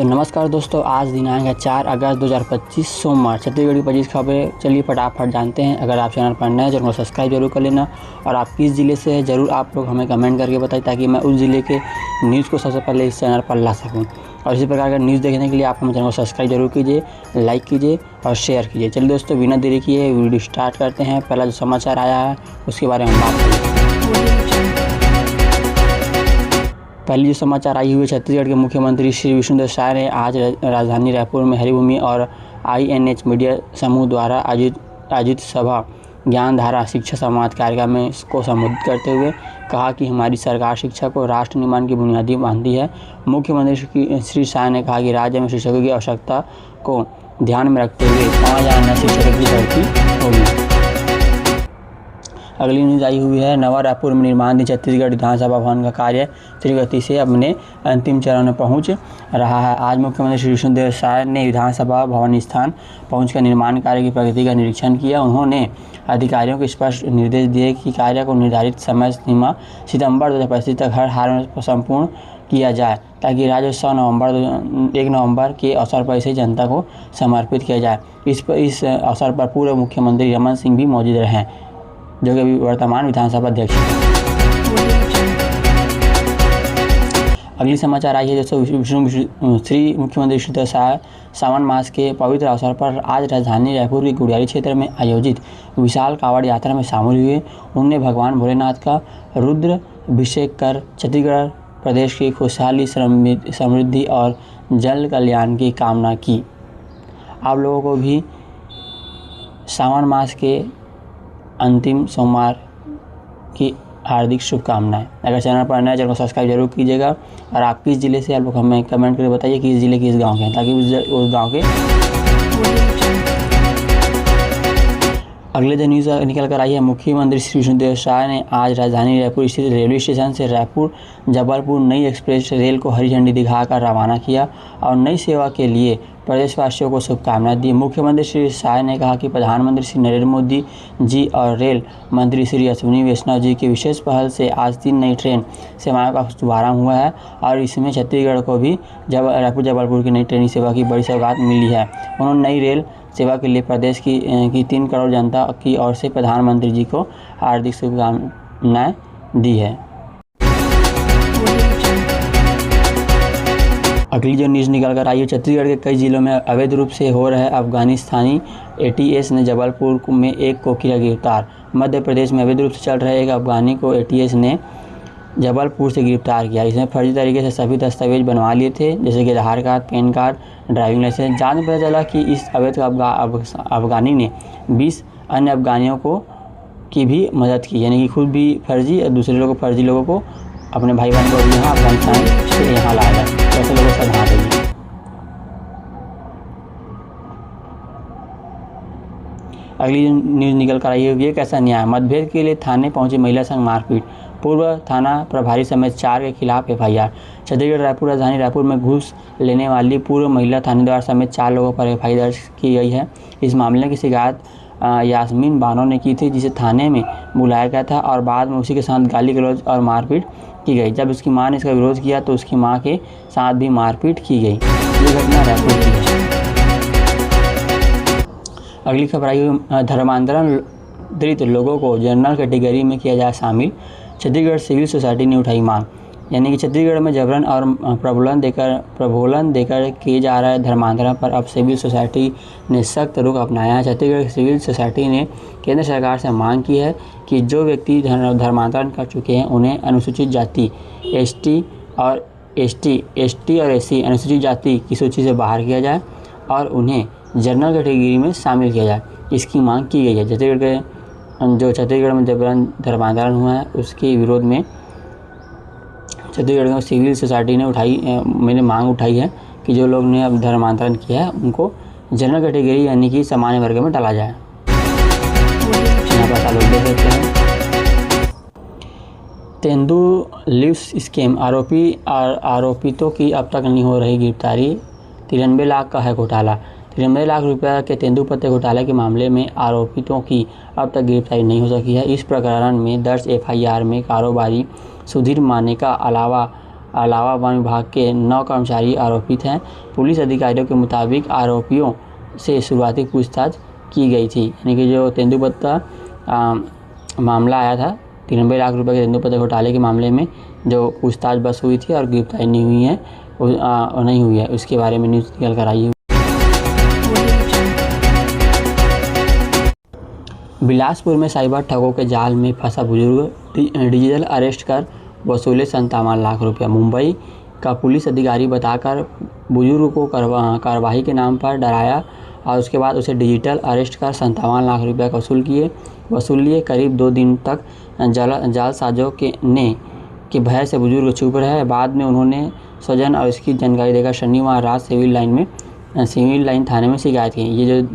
तो नमस्कार दोस्तों, आज दिनांक है 4 अगस्त 2025 सोमवार। छत्तीसगढ़ की 25 खबरें चलिए फटाफट जानते हैं। अगर आप चैनल पर नए हैं चैनल को सब्सक्राइब जरूर कर लेना और आप किस ज़िले से हैं ज़रूर आप लोग हमें कमेंट करके बताइए, ताकि मैं उस ज़िले के न्यूज़ को सबसे पहले इस चैनल पर ला सकूँ। और इसी प्रकार का न्यूज़ देखने के लिए आप हमारे चैनल को सब्सक्राइब जरूर कीजिए, लाइक कीजिए और शेयर कीजिए। चलिए दोस्तों, बिना देरी किए वीडियो स्टार्ट करते हैं। पहला जो समाचार आया है उसके बारे में बात करें। पहली जो समाचार आई हुई है, छत्तीसगढ़ के मुख्यमंत्री श्री विष्णुदेव साय ने आज राजधानी रायपुर में हरिभूमि और INH मीडिया समूह द्वारा आयोजित सभा ज्ञानधारा शिक्षा संवाद कार्यक्रम को संबोधित करते हुए कहा कि हमारी सरकार शिक्षा को राष्ट्र निर्माण की बुनियादी मानती है। मुख्यमंत्री श्री साय ने कहा कि राज्य में शिक्षकों की आवश्यकता को ध्यान में रखते हुए 5000 नए शिक्षकों की भर्ती होगी। अगली न्यूज़ आई हुई है, नवा रायपुर में निर्माणाधीन छत्तीसगढ़ विधानसभा भवन का कार्य तेज गति से अपने अंतिम चरण में पहुंच रहा है। आज मुख्यमंत्री श्री विष्णुदेव साय ने विधानसभा भवन स्थान पहुंचकर निर्माण कार्य की प्रगति का निरीक्षण किया। उन्होंने अधिकारियों को स्पष्ट निर्देश दिए कि कार्य को निर्धारित समय सीमा सितंबर 2025 तक हर हाल में संपूर्ण किया जाए, ताकि राज्योत्सव 1 नवंबर के अवसर पर इसे जनता को समर्पित किया जाए। इस अवसर पर पूर्व मुख्यमंत्री रमन सिंह भी मौजूद रहे, जो कि वर्तमान विधानसभा अध्यक्ष हैं। अगली समाचार आई है दोस्तों, श्री मुख्यमंत्री विष्णुदेव साय सावन मास के पवित्र अवसर पर आज राजधानी रायपुर के गुड़ियारी क्षेत्र में आयोजित विशाल कांवड़ यात्रा में शामिल हुए। उन्होंने भगवान भोलेनाथ का रुद्र अभिषेक कर छत्तीसगढ़ प्रदेश की खुशहाली, समृद्धि और जल कल्याण की कामना की। आप लोगों को भी सावन मास के अंतिम सोमवार की हार्दिक शुभकामनाएं। अगर चैनल पर नए चैनल को सब्सक्राइब जरूर कीजिएगा और आप किस ज़िले से आप लोग हमें कमेंट करके बताइए किस ज़िले किस गांव के हैं, ताकि उस गांव के अगले जो न्यूज़ निकल कर आई है, मुख्यमंत्री श्री विष्णुदेव साय ने आज राजधानी रायपुर स्थित रेलवे स्टेशन से रायपुर जबलपुर नई एक्सप्रेस रेल को हरी झंडी दिखाकर रवाना किया और नई सेवा के लिए प्रदेशवासियों को शुभकामनाएं दी। मुख्यमंत्री श्री साय ने कहा कि प्रधानमंत्री श्री नरेंद्र मोदी जी और रेल मंत्री श्री अश्विनी वैष्णव जी की विशेष पहल से आज 3 नई ट्रेन सेवाओं का शुभारंभ हुआ है और इसमें छत्तीसगढ़ को भी रायपुर जबलपुर की नई ट्रेन सेवा की बड़ी सौगात मिली है। उन्होंने नई रेल सेवा के लिए प्रदेश की 3 करोड़ जनता की ओर से प्रधानमंत्री जी को हार्दिक शुभकामनाएं दी है। अगली जो न्यूज़ निकल कर आई है, छत्तीसगढ़ के कई जिलों में अवैध रूप से हो रहे अफगानिस्तानी ATS ने जबलपुर में एक को किया गिरफ्तार। मध्य प्रदेश में अवैध रूप से चल रहे एक अफगानी को ATS ने जबलपुर से गिरफ्तार किया। इसने फर्जी तरीके से सभी दस्तावेज बनवा लिए थे, जैसे कि Aadhaar card, PAN card, driving licence. जांच में पता चला कि इस अवैध अफगानी ने 20 अन्य अफगानियों की भी मदद की, यानी कि खुद भी फर्जी और दूसरे लोगों फर्जी लोगों को अपने भाई बहन को यहाँ अफगानिस्तान से यहाँ लाया जाए। ऐसे लोगों से ध्यान रखिए। अगली न्यूज़ निकल कर आई है, कैसा न्याय, मतभेद के लिए थाने पहुंची महिला संग मारपीट, पूर्व थाना प्रभारी समेत 4 के खिलाफ FIR। छत्तीसगढ़ राजधानी रायपुर में घूस लेने वाली पूर्व महिला थानेदार समेत 4 लोगों पर FIR दर्ज की गई है। इस मामले की शिकायत यास्मीन बानो ने की थी, जिसे थाने में बुलाया गया था और बाद में उसी के साथ गाली गलौज और मारपीट की गई। जब उसकी मां ने इसका विरोध किया तो उसकी मां के साथ भी मारपीट की गई। ये घटना रायपुर की है। अगली खबर आई हुई, धर्मांतरित लोगों को जनरल कैटेगरी में किया जाए शामिल। छत्तीसगढ़ सिविल सोसाइटी ने उठाई मांग, यानी कि छत्तीसगढ़ में जबरन और प्रबोलन देकर किए जा रहे धर्मांतरण पर अब सिविल सोसाइटी ने सख्त रुख अपनाया है। छत्तीसगढ़ सिविल सोसाइटी ने केंद्र सरकार से मांग की है कि जो व्यक्ति धर्मांतरण कर चुके हैं उन्हें अनुसूचित जाति ST और SC अनुसूचित जाति की सूची से बाहर किया जाए और उन्हें जनरल कैटेगरी में शामिल किया जाए। इसकी मांग की गई है। छत्तीसगढ़ में जबरन धर्मांतरण हुआ है उसके विरोध में छत्तीसगढ़ में सिविल सोसाइटी ने मैंने मांग उठाई है कि जो लोग ने अब धर्मांतरण किया है उनको जनरल कैटेगरी यानी कि सामान्य वर्ग में डाला जाए। यहाँ पर आप लोग देख सकते हैं, तेंदू लीव्स स्कैम आरोपितों की अब तक नहीं हो रही गिरफ्तारी। 93 लाख का है घोटाला। 93 लाख रुपये के तेंदूपत्ते घोटाले के मामले में आरोपितों की अब तक गिरफ्तारी नहीं हो सकी है। इस प्रकरण में दर्ज FIR में कारोबारी सुधीर माने का अलावा अलावा वन विभाग के 9 कर्मचारी आरोपित हैं। पुलिस अधिकारियों के मुताबिक आरोपियों से शुरुआती पूछताछ की गई थी। यानी कि जो तेंदुपत्ता मामला आया था 93 लाख रुपए के तेंदुपत्ता घोटाले के मामले में जो पूछताछ बस हुई थी और गिरफ्तारी नहीं हुई है नहीं हुई है, उसके बारे में न्यूज़ निकल कर आई है। बिलासपुर में साइबर ठगों के जाल में फंसा बुजुर्ग डिजिटल अरेस्ट कर वसूले 57 लाख रुपया। मुंबई का पुलिस अधिकारी बताकर बुजुर्ग को कार्रवाई के नाम पर डराया और उसके बाद उसे डिजिटल अरेस्ट कर 57 लाख रुपया का वसूल लिए। करीब 2 दिन तक जालसाजों के भय से बुजुर्ग चुप रहे। बाद में उन्होंने स्वजन और इसकी जानकारी देकर शनिवार रात सिविल लाइन थाने में शिकायत की। ये जो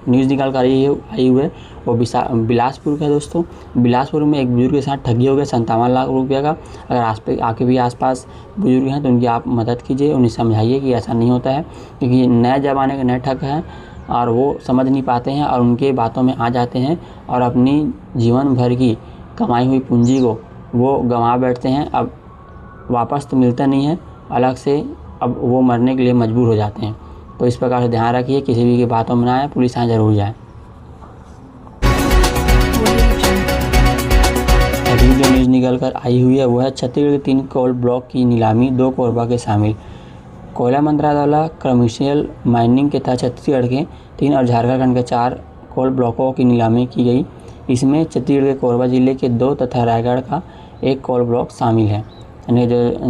न्यूज़ निकाल कर आई हुई है वो बिलासपुर का। दोस्तों, बिलासपुर में एक बुजुर्ग के साथ ठगी हो गई 57 लाख रुपये का। अगर आपके भी आसपास बुजुर्ग हैं तो उनकी आप मदद कीजिए, उन्हें समझाइए कि ऐसा नहीं होता है, क्योंकि नए ज़माने के नए ठग हैं और वो समझ नहीं पाते हैं और उनके बातों में आ जाते हैं और अपनी जीवन भर की कमाई हुई पूंजी को वो गंवा बैठते हैं। अब वापस तो मिलता नहीं है, अलग से अब वो मरने के लिए मजबूर हो जाते हैं। तो इस प्रकार से ध्यान रखिए, किसी भी की बातों में ना आए, पुलिस यहाँ जरूर जाए। अभी जो न्यूज़ निकल कर आई हुई है वो है छत्तीसगढ़ के 3 कोल ब्लॉक की नीलामी, 2 कोरबा के शामिल। कोयला मंत्रालय द्वारा कमर्शियल माइनिंग के तहत छत्तीसगढ़ के 3 और झारखंड के 4 कोल ब्लॉकों की नीलामी की गई। इसमें छत्तीसगढ़ के कोरबा जिले के 2 तथा रायगढ़ का 1 कोल ब्लॉक शामिल है। यानी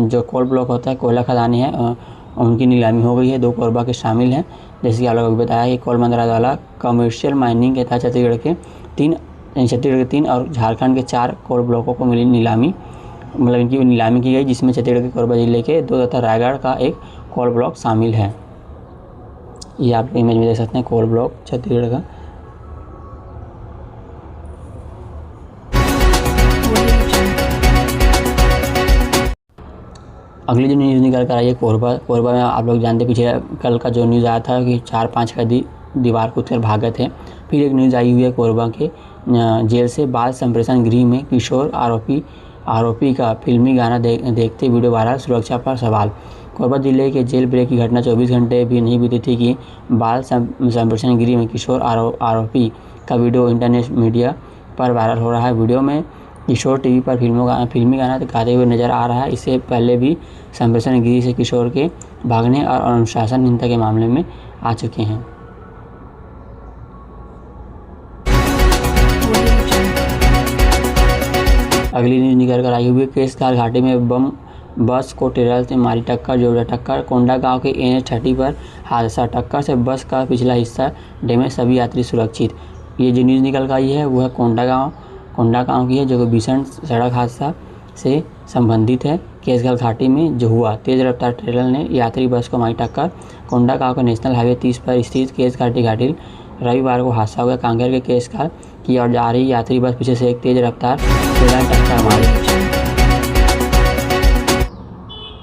जो कोल ब्लॉक होता है, कोयला खदानें हैं, उनकी नीलामी हो गई है। 2 कोरबा के शामिल हैं। जैसे कि आप लोगों को बताया कि कोल मंत्रालय द्वारा कमर्शियल माइनिंग के तहत छत्तीसगढ़ के 3 और झारखंड के 4 कोल ब्लॉकों को मिली नीलामी, मतलब इनकी नीलामी की गई, जिसमें छत्तीसगढ़ के कोरबा जिले के 2 तथा रायगढ़ का 1 कोल ब्लॉक शामिल है। ये आप इमेज में देख सकते हैं कोल ब्लॉक छत्तीसगढ़ का। अगली जो न्यूज़ निकल कर आई है कोरबा में आप लोग जानते पीछे कल का जो न्यूज़ आया था कि 4-5 कैदी दीवार कूद कर भागे थे। फिर एक न्यूज़ आई हुई है कोरबा के जेल से बाल संप्रेषण गृह में किशोर आरोपी का फिल्मी गाना देखते वीडियो वायरल, सुरक्षा पर सवाल। कोरबा जिले के जेल ब्रेक की घटना 24 घंटे भी नहीं बीती थी कि बाल संप्रेषण गृह में किशोर आरोपी का वीडियो इंटरनेट मीडिया पर वायरल हो रहा है। वीडियो में किशोर टीवी पर फिल्मी गाना गाते हुए नजर आ रहा है। इससे पहले भी संप्रेषण गृह से किशोर के भागने और अनुशासनहीनता के मामले में आ चुके हैं। अगली न्यूज़ निकल कर आई हुई केसकाल घाटी में बस को ट्रेलर से मारी टक्कर, जोरदार टक्कर। कोंडा गांव के NH30 पर हादसा, टक्कर से बस का पिछला हिस्सा डैमेज, सभी यात्री सुरक्षित। ये जो न्यूज़ निकल कर आई है वो है कोंडा गांव की है, जो कि भीषण सड़क हादसा से संबंधित है। केसगढ़ घाटी में जो हुआ, तेज रफ्तार ट्रेलर ने यात्री बस को मारी टक्कर। कोंडा गांव के नेशनल हाईवे 30 पर स्थित केस घाटी रविवार को हादसा हुआ। कांकेर के केसगढ़ की ओर जा रही यात्री बस पीछे से एक तेज रफ्तार ट्रेलर ने टक्कर मारी।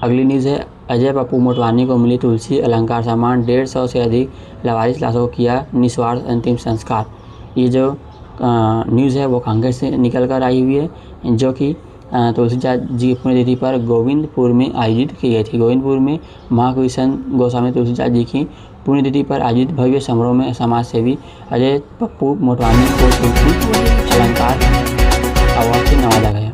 अगली न्यूज़ है अजय पप्पू मोटवानी को मिली तुलसी अलंकार सम्मान, 150 से अधिक लावारिस लाशों को किया निस्वार्थ अंतिम संस्कार। ये जो न्यूज़ है वो कांकेर से निकल कर आई हुई है, जो कि तुलसीदास जी की पुण्यतिथि पर गोविंदपुर में आयोजित की गई थी। गोविंदपुर में महाकवि संत गोस्वामी तुलसीदास जी की पुण्यतिथि पर आयोजित भव्य समारोह में समाज सेवी अजय पप्पू मोटवानी को तुलसी अलंकार अवार्ड से नवाजा गया।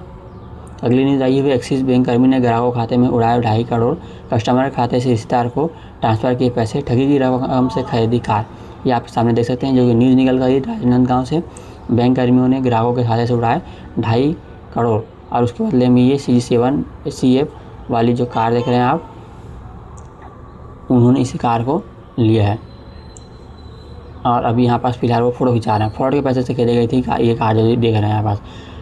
अगली न्यूज़ आई हुई एक्सिस बैंक कर्मी ने ग्राहकों खाते में उड़ाए 2.5 करोड़, कस्टमर खाते से रिश्तेदार को ट्रांसफर किए पैसे, ठगी की रकम से खरीदी कार। ये आप सामने देख सकते हैं, जो कि न्यूज़ निकल गई राजनांदगांव से। बैंक कर्मियों ने ग्राहकों के खाते से उड़ाए 2.5 करोड़ और उसके बदले में ये C7 CF वाली जो कार देख रहे हैं आप, उन्होंने इसी कार को लिया है और अभी यहाँ पास फिलहाल वो फोटो खिंचा रहे हैं। फ्रॉड के पैसे से खरीदी गई थी ये कार जो देख रहे हैं यहाँ पास।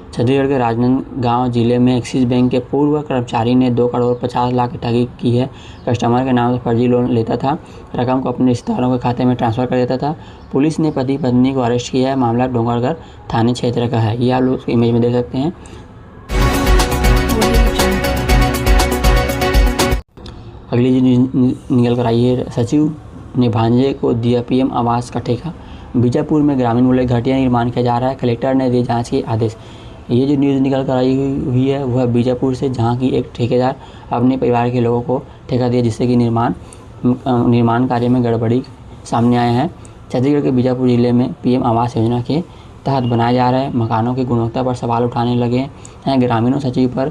छत्तीसगढ़ के राजनांदगांव जिले में एक्सिस बैंक के पूर्व कर्मचारी ने 2 करोड़ 50 लाख की ठगी की है। कस्टमर के नाम से फर्जी लोन लेता था, रकम को अपने रिश्तेदारों के खाते में ट्रांसफ़र कर देता था। पुलिस ने पति पत्नी को अरेस्ट किया है। मामला डोंगरगढ़ थाने क्षेत्र का है। ये आप लोग इमेज में देख सकते हैं। अगली जो निकल कर आई है, सचिव ने भांजे को दिया PM आवास का ठेका। बीजापुर में ग्रामीण बोले घटिया निर्माण किया जा रहा है, कलेक्टर ने दिए जांच के आदेश। ये जो न्यूज़ निकल कर आई हुई है वह बीजापुर से, जहाँ की एक ठेकेदार अपने परिवार के लोगों को ठेका दिया, जिससे कि निर्माण कार्य में गड़बड़ी सामने आए हैं। छत्तीसगढ़ के बीजापुर जिले में पीएम आवास योजना के तहत बनाए जा रहे मकानों की गुणवत्ता पर सवाल उठाने लगे हैं। ग्रामीणों सचिव पर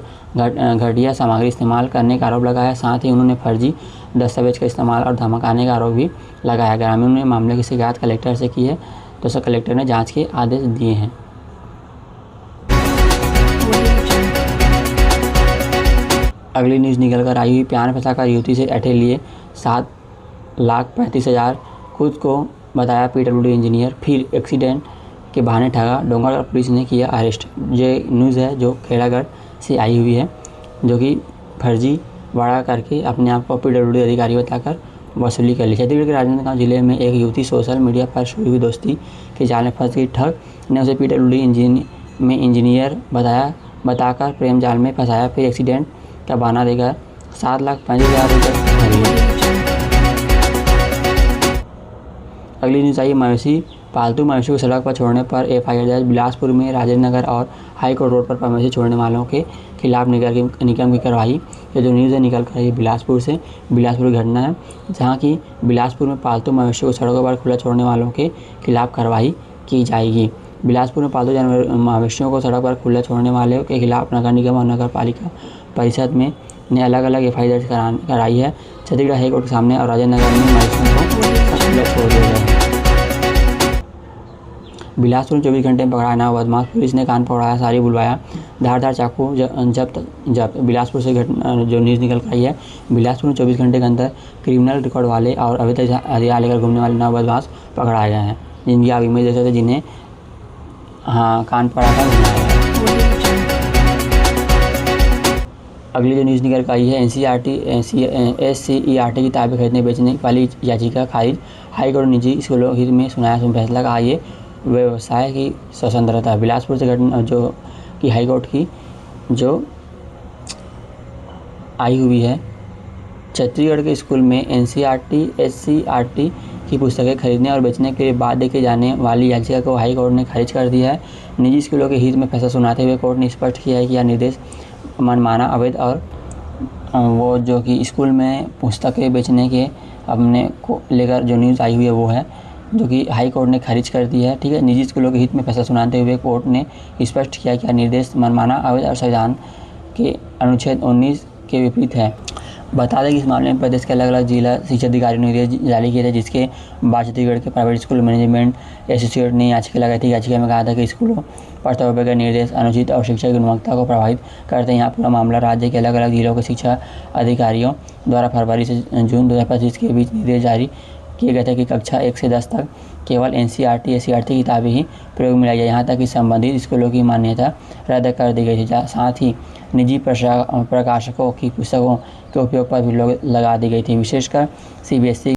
घटिया सामग्री इस्तेमाल करने का आरोप लगाया। साथ ही उन्होंने फर्जी दस्तावेज का इस्तेमाल और धमकाने का आरोप भी लगाया। ग्रामीणों ने मामले की शिकायत कलेक्टर से की है, तो सब कलेक्टर ने जांच के आदेश दिए हैं। अगली न्यूज़ निकल कर आई हुई, प्यार में फंसाकर युवती से ऐंठे लिए 7,35,000, खुद को बताया पीडब्ल्यूडी इंजीनियर, फिर एक्सीडेंट के बहाने ठगा। डोंगरगढ़ पुलिस ने किया अरेस्ट। ये न्यूज़ है जो खेड़ागढ़ से आई हुई है, जो कि फर्जी वाड़ा करके अपने आप को पीडब्ल्यूडी अधिकारी बताकर वसूली कर ली। छत्तीसगढ़ के राजनांदगांव जिले में एक युवती सोशल मीडिया पर शुरू हुई दोस्ती के जाल में फंस गई। ठग ने उसे पीडब्ल्यूडी इंजीनियर बताकर प्रेम जाल में फंसाया, फिर एक्सीडेंट का बहाना देकर 7,35,000 रुपये। अगली न्यूज़ आई, मवेशी पालतू मवेशी को सड़क पर छोड़ने पर एफआईआर दर्ज। बिलासपुर में राजेंद्र नगर और हाईकोर्ट रोड पर मवेशी छोड़ने वालों के खिलाफ निगम की कार्रवाई। ये जो न्यूज़ है निकल कर आई बिलासपुर से। बिलासपुर की घटना है, जहाँ की बिलासपुर में पालतू मवेशी को सड़कों पर खुला छोड़ने वालों के खिलाफ कार्रवाई की जाएगी। बिलासपुर में पालतू जानवर मवेशियों को सड़क पर खुला छोड़ने वाले के खिलाफ नगर निगम और नगर पालिका परिषद ने अलग अलग एफआईआर दर्ज कराई है। छत्तीसगढ़ हाईकोर्ट के सामने और राजेंद्र नगर में मवेशियों को खुला छोड़ दिया गया है। बिलासपुर में 24 घंटे में पकड़ा नया बदमाश, पुलिस ने कान पकड़ाया, सारी बुलवाया, धारदार चाकू जब्त। बिलासपुर से जो न्यूज़ निकल कर आई है, बिलासपुर में 24 घंटे के अंदर क्रिमिनल रिकॉर्ड वाले और अवैध हथियार लेकर घूमने वाले नौ बदमाश पकड़ाए गए हैं, जिनकी आप इमेज देख सकते हैं, जिन्हें कान पकड़ाकर घुमाया गया। अगली जो न्यूज़ निकल कर आई है, SCERT किताबें खरीदने बेचने वाली याचिका खारिज। हाईकोर्ट निजी स्कूलों के हित में सुनाया फैसला, कहा ये व्यवसाय की स्वतंत्रता। बिलासपुर से घटना जो कि हाईकोर्ट की जो आई हुई है, छत्तीसगढ़ के स्कूल में SCERT की पुस्तकें खरीदने और बेचने के लिए बाध्य की जाने वाली याचिका को हाईकोर्ट ने खारिज कर दिया है। निजी स्कूलों के हित में फैसला सुनाते हुए कोर्ट ने स्पष्ट किया है कि यह निर्देश मनमाना, अवैध और वो जो कि स्कूल में पुस्तकें बेचने के अपने को लेकर जो न्यूज़ आई हुई है वो है, जो कि हाई कोर्ट ने खारिज कर दी है। ठीक है, निजी स्कूलों के हित में फैसला सुनाते हुए कोर्ट ने स्पष्ट किया कि निर्देश मनमाना, अवैध और संविधान के अनुच्छेद 19 के विपरीत है। बता दें कि इस मामले में प्रदेश के अलग अलग जिला शिक्षा अधिकारियों ने निर्देश जारी किए थे, जिसके बाद छत्तीसगढ़ के प्राइवेट स्कूल मैनेजमेंट एसोसिएट ने याचिका लगाई थी। याचिका में कहा था कि स्कूलों पर तौर के निर्देश अनुचित और शिक्षा की गुणवत्ता को प्रभावित करते हैं। यहाँ पूरा मामला राज्य के अलग अलग जिलों के शिक्षा अधिकारियों द्वारा फरवरी से जून 2025 के बीच निर्देश जारी किए गए थे कि कक्षा 1 से 10 तक केवल SCERT किताबें ही प्रयोग में लाई जाए। यहाँ तक कि संबंधित स्कूलों की मान्यता रद्द कर दी गई थी। साथ ही निजी प्रकाशकों की पुस्तकों के उपयोग पर भी रोक लगा दी गई थी। विशेषकर CBSE